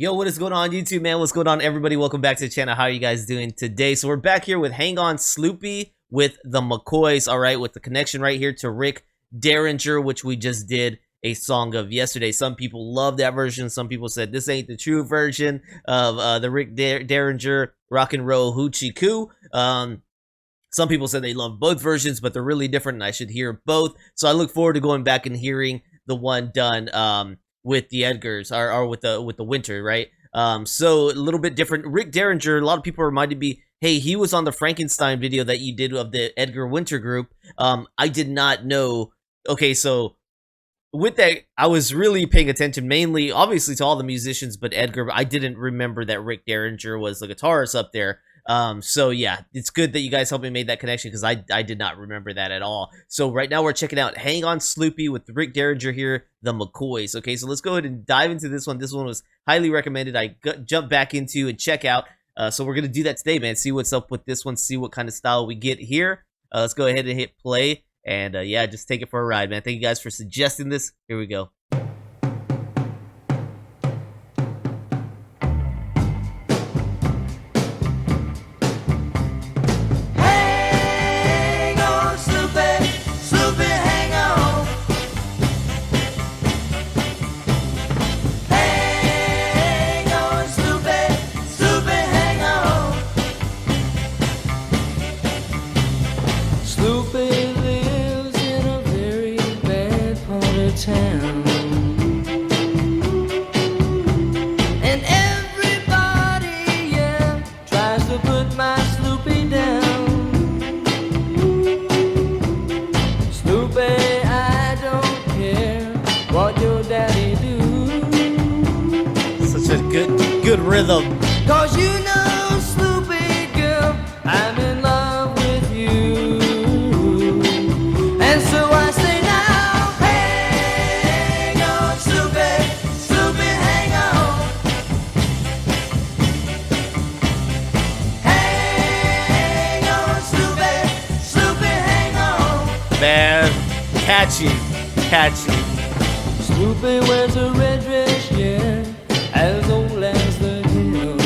Yo, what is going on YouTube, man? What's going on, everybody? Welcome back to the channel. How are you guys doing today? So we're back here with Hang On Sloopy with the MCCOYS, all right, with the connection right here to Rick Derringer, which we just did a song of yesterday. Some people love that version. Some people said this ain't the true version of the Rick Derringer Rock and Roll Hoochie Coo. Some people said they love both versions, but they're really different, and I should hear both. So I look forward to going back and hearing the one done with the Edgars or with the Winter, right? So a little bit different. Rick Derringer, a lot of people reminded me, hey, he was on the Frankenstein video that you did of the Edgar Winter group. I did not know. Okay, so with that, I was really paying attention mainly, obviously, to all the musicians, but Edgar, I didn't remember that Rick Derringer was the guitarist up there. So yeah, it's good that you guys helped me make that connection, because I did not remember that at all. So right now we're checking out Hang On Sloopy with Rick Derringer here, the MCCOYS. Okay, so let's go ahead and dive into this one. This one was highly recommended. I jumped back into and check out. So we're gonna do that today, man. See what's up with this one. See what kind of style we get here. Let's go ahead and hit play, and yeah, just take it for a ride, man. Thank you guys for suggesting this. Here we go. Sloopy lives in a very bad part of town, and everybody, yeah, tries to put my Sloopy down. Sloopy, I don't care what your daddy do. Such a good rhythm. 'Cause you know, Sloopy girl, I'm in love with you. And so I say now, hang on, Sloopy, Sloopy, hang on. Hang on, Sloopy, Sloopy, hang on. Man, catchy. Sloopy wears a red dress, yeah, as old as the hill.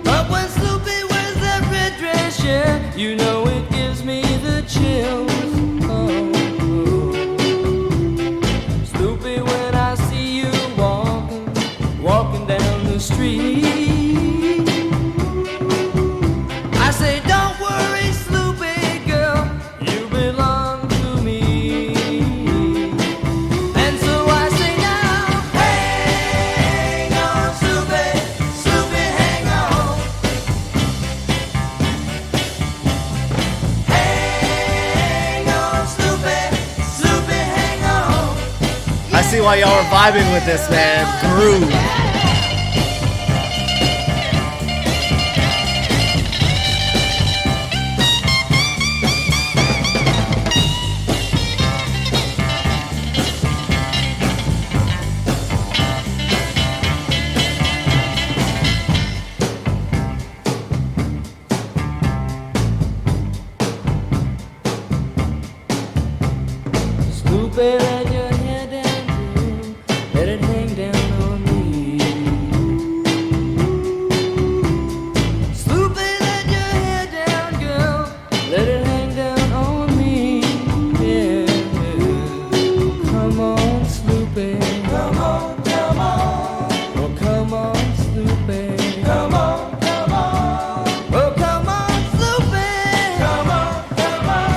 But when Sloopy wears that red dress, yeah, you know it gives me the chills. Oh, Sloopy, when I see you walking down the street, I say, don't worry, Sloopy girl, you belong to me. And so I say now, hang on, Sloopy, Sloopy, hang on. Hang on, Sloopy, Sloopy, hang on. I see why y'all are vibing with this, man. Groove. Sloopy, let your hair down, girl, let it hang down on me. Sloopy, let your hair down, girl, let it hang down on me. Yeah, come on, Sloopy, come on, come on. Oh, come on, Sloopy, come on, come on. Oh, come on, Sloopy, come on, come on.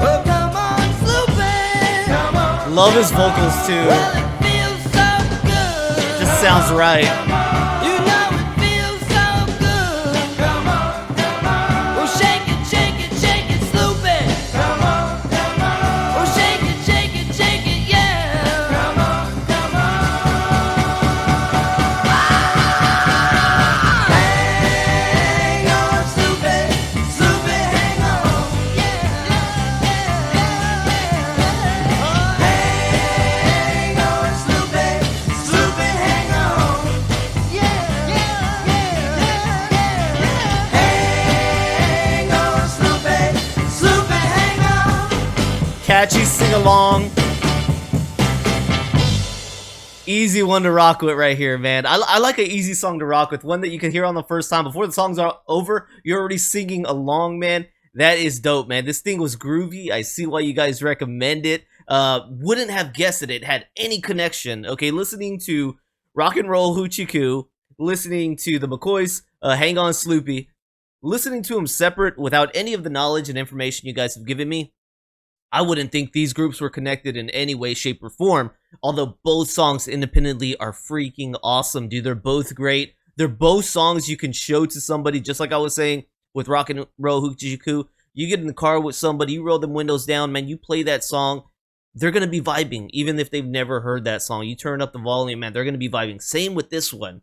Oh, come on, Sloopy, come on. Love his vocals too. Well, it feels so good. Just sounds right. You know it feels so good. Come on, come on. Oh, shake it, Sloopy. Come on, come on. Oh, shake it, yeah. Come on, come on. Hang on, Sloopy, Sloopy, hang on. Yeah, hang on, Sloopy, Sloopy, hang on. Yeah, hang on, Sloopy, Sloopy, hang on. Catchy sing along. Easy one to rock with right here, man. I like an easy song to rock with. One that you can hear on the first time. Before the songs are over, you're already singing along, man. That is dope, man. This thing was groovy. I see why you guys recommend it. Wouldn't have guessed that it had any connection. Okay, listening to Rock and Roll Hoochie Coo, listening to the McCoys, Hang On Sloopy, listening to them separate without any of the knowledge and information you guys have given me, I wouldn't think these groups were connected in any way, shape, or form. Although both songs independently are freaking awesome, dude. They're both great. They're both songs you can show to somebody, just like I was saying with Rock and Roll Hoochie Coo. You get in the car with somebody, you roll them windows down, man, you play that song, they're going to be vibing, even if they've never heard that song. You turn up the volume, man, they're going to be vibing. Same with this one.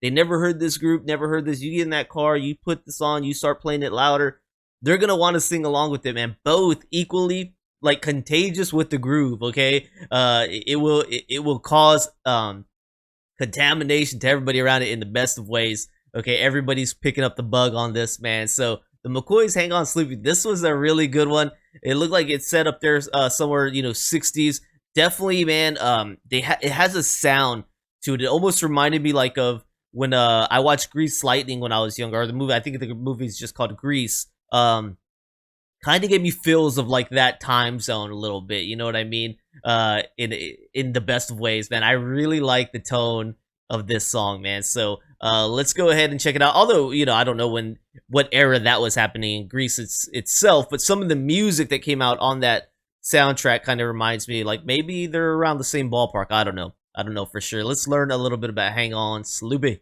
They never heard this group, never heard this. You get in that car, you put this on, you start playing it louder. They're going to want to sing along with it, man. Both equally, like, contagious with the groove, okay? It will cause contamination to everybody around it in the best of ways. Okay, everybody's picking up the bug on this, man. So the McCoys, Hang On Sloopy, this was a really good one. It looked like it's set up there somewhere, 60s. Definitely, man, it has a sound to it. It almost reminded me like of when I watched Grease Lightning when I was younger, or the movie, I think the movie's just called Grease. Kind of gave me feels of like that time zone a little bit, you know what I mean? In the best of ways, man. I really like the tone of this song, man. So let's go ahead and check it out. Although, I don't know what era that was happening in Greece itself, but some of the music that came out on that soundtrack kind of reminds me, like, maybe they're around the same ballpark. I don't know for sure. Let's learn a little bit about Hang On Sloopy.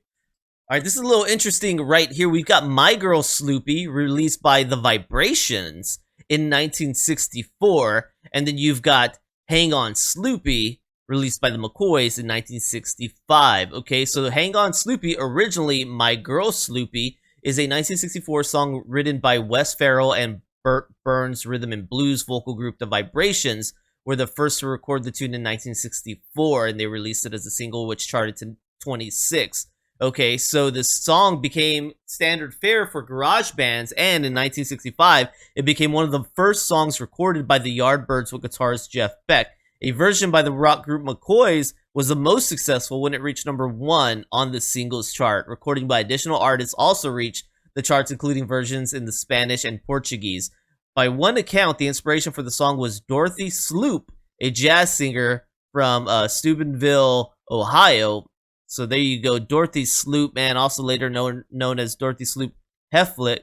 All right, this is a little interesting right here. We've got My Girl Sloopy, released by The Vibrations in 1964, and then you've got Hang On Sloopy, released by the McCoys in 1965. Okay, so Hang On Sloopy, originally My Girl Sloopy, is a 1964 song written by Wes Farrell and Burt Burns' rhythm and blues vocal group The Vibrations, were the first to record the tune in 1964, and they released it as a single, which charted to 26. Okay, so this song became standard fare for garage bands, and in 1965, it became one of the first songs recorded by the Yardbirds with guitarist Jeff Beck. A version by the rock group McCoys was the most successful when it reached number 1 on the singles chart. Recording by additional artists also reached the charts, including versions in the Spanish and Portuguese. By one account, the inspiration for the song was Dorothy Sloop, a jazz singer from Steubenville, Ohio. So there you go, Dorothy Sloop, man, also later known as Dorothy Sloop Heflick,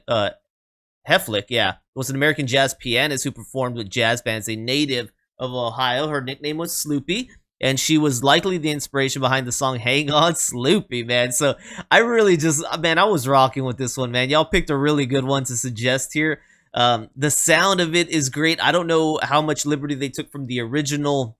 was an American jazz pianist who performed with jazz bands. A native of Ohio, her nickname was Sloopy, and she was likely the inspiration behind the song Hang On Sloopy, man. So I really I was rocking with this one, man. Y'all picked a really good one to suggest here. The sound of it is great. I don't know how much liberty they took from the original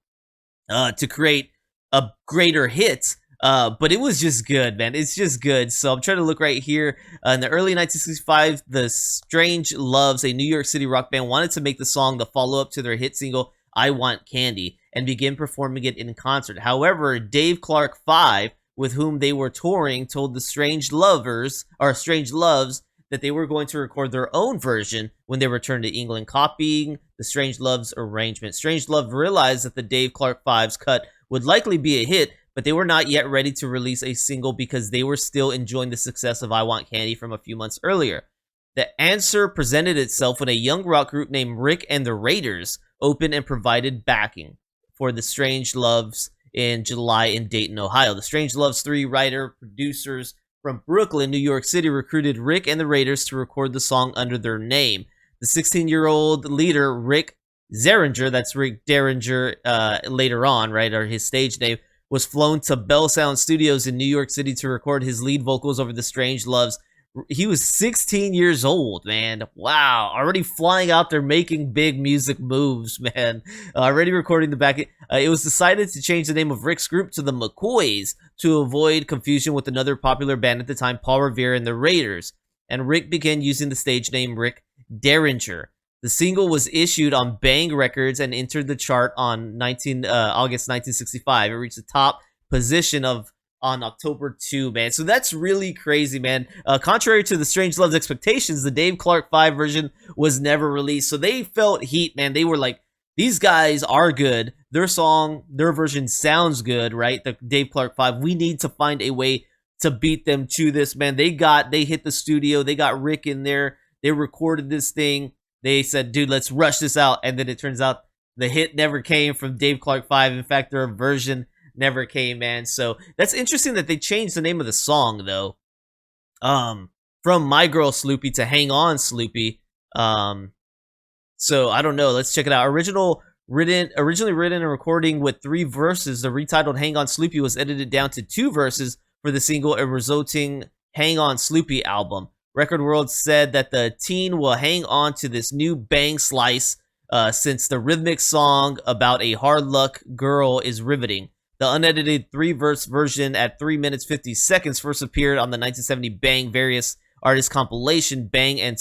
to create a greater hit, but it was just good, man. It's just good. So I'm trying to look right here. In the early 1965, the Strange Loves, a New York City rock band, wanted to make the song the follow-up to their hit single, I Want Candy, and begin performing it in concert. However, Dave Clark 5, with whom they were touring, told the Strange Loves, that they were going to record their own version when they returned to England, copying the Strange Loves arrangement. Strange Love realized that the Dave Clark 5's cut would likely be a hit, but they were not yet ready to release a single because they were still enjoying the success of I Want Candy from a few months earlier. The answer presented itself when a young rock group named Rick and the Raiders opened and provided backing for the Strange Loves in July in Dayton, Ohio. The Strange Loves 3 writer-producers from Brooklyn, New York City, recruited Rick and the Raiders to record the song under their name. The 16-year-old leader, Rick Zeringer, that's Rick Derringer later on, right, or his stage name, was flown to Bell Sound Studios in New York City to record his lead vocals over the Strange Loves. He was 16 years old, man. Wow. Already flying out there making big music moves, man. Already recording the back. It was decided to change the name of Rick's group to the McCoys to avoid confusion with another popular band at the time, Paul Revere and the Raiders. And Rick began using the stage name Rick Derringer. The single was issued on Bang Records and entered the chart on August 1965. It reached the top position on October 2, man. So that's really crazy, man. Contrary to the Strange Love's expectations, the Dave Clark 5 version was never released. So they felt heat, man. They were like these guys are good. Their song, their version sounds good, right? The Dave Clark 5. We need to find a way to beat them to this, man. They hit the studio. They got Rick in there. They recorded this thing. They said, dude, let's rush this out. And then it turns out the hit never came from Dave Clark 5. In fact, their version never came, man. So that's interesting that they changed the name of the song, though. From My Girl Sloopy to Hang On Sloopy. So I don't know. Let's check it out. Originally written and recording with 3 verses, the retitled Hang On Sloopy was edited down to 2 verses for the single and resulting Hang On Sloopy album. Record World said that the teen will hang on to this new bang slice since the rhythmic song about a hard luck girl is riveting. The unedited 3-verse version at 3 minutes 50 seconds first appeared on the 1970 Bang various artist compilation Bang and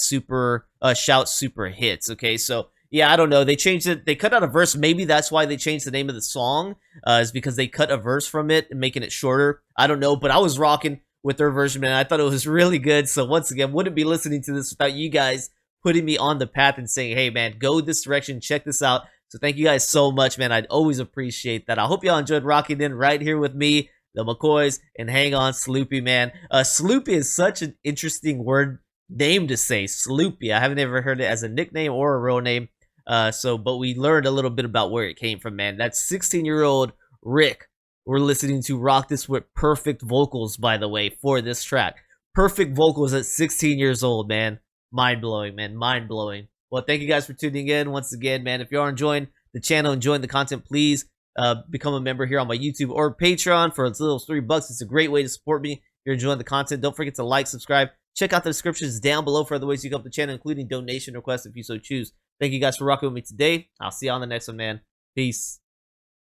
Shout Super Hits. Okay, so yeah, I don't know. They changed it. They cut out a verse. Maybe that's why they changed the name of the song. Is because they cut a verse from it and making it shorter. I don't know, but I was rocking with their version, man. I thought it was really good. So once again, wouldn't be listening to this without you guys putting me on the path and saying, hey, man, go this direction. Check this out. So thank you guys so much, man. I'd always appreciate that. I hope y'all enjoyed rocking in right here with me, the MCCOYS, and Hang On Sloopy, man. Sloopy is such an interesting name to say, Sloopy. I haven't ever heard it as a nickname or a real name. But we learned a little bit about where it came from, man. That's 16-year-old Rick. We're listening to rock this with perfect vocals, by the way, for this track. Perfect vocals at 16 years old, man. Mind-blowing, man. Mind-blowing. Well, thank you guys for tuning in once again, man. If you are enjoying the channel, enjoying the content, please become a member here on my YouTube or Patreon for as little as $3. It's a great way to support me. If you're enjoying the content, don't forget to like, subscribe. Check out the descriptions down below for other ways you can help the channel, including donation requests if you so choose. Thank you guys for rocking with me today. I'll see you on the next one, man. Peace.